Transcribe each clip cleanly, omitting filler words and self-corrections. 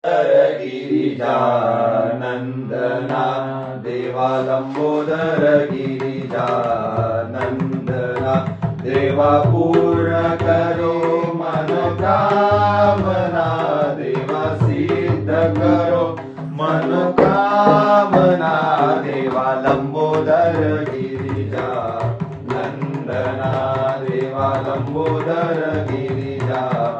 गिरिजानंदना देवा लंबोदर गिरिजानंदना देवा पूर्ण करो मनोकामना देवा सिद्ध करो मनोकामना देवा लंबोदर गिरिजानंदना देवा लंबोदर गिरिजानंदना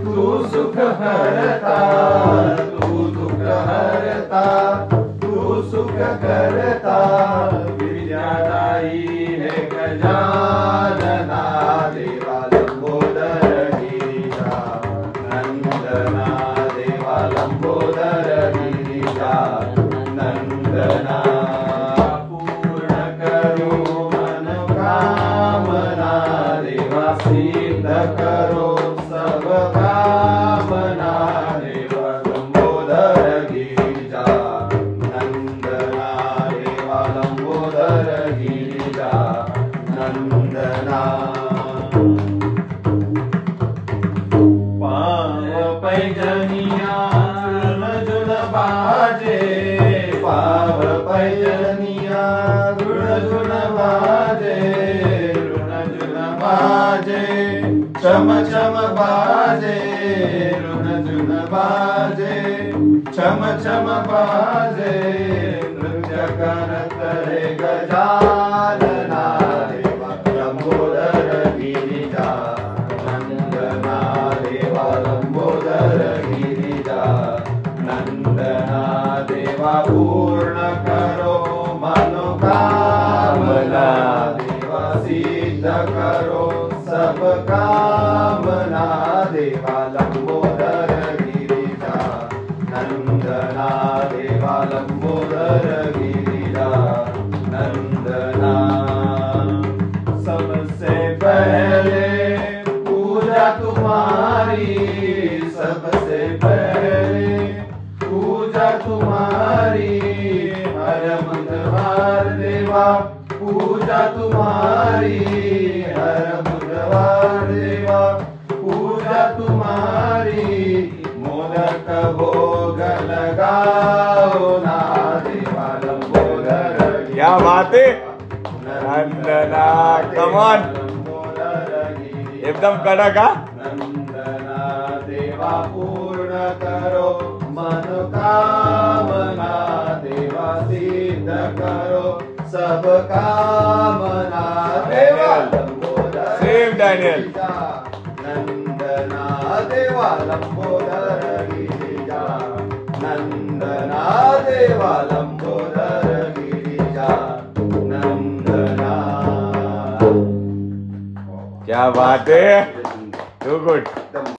तू सुख हरता तू दुख हरता तू सुख करता विद्यादायी है गजानना देवा लंबोदर गिरिजानंदना देवा लंबोदर गिरिजानंदना पूर्ण करो मनोकामना देवा सिद्ध करो सब कामना देवा लंबोदर गिरिजानंदना देवा लंबोदर गिरिजानंदना पाव पैजनिया झुन बाजे पाव पैजनिया झुन बाजे झुन बाजे चम चम बाजे रुन जुन बाजे चम चम बाजे नृत्य करत रे गजानना देवा लंबोदर गिरिजानंदना देवा लंबोदर गिरिजानंदना देवा पूर्ण करो मनोकामना देवा सिद्ध करो सब कामना देवा लंबोदर गिरिजानंदना देवा लंबोदर गिरिजानंदना सबसे पहले पूजा तुम्हारी सबसे पहले पूजा तुम्हारी हर मंगलवार देवा पूजा तुम्हारी हर देवा पूजा तुम्हारी मोदक भोग लगाओ ना देवा लंबोदर क्या बात है नंदना कमॉन एकदम कड़क हा नंदना देवा पूर्ण करो मनोकामना देवा सिद्ध करो सब कामना देवा सेम डैनियल नंदना देवा लंबोदर गिरिजानंदना देवा लंबोदर गिरिजानंदना क्या बात है टू गुड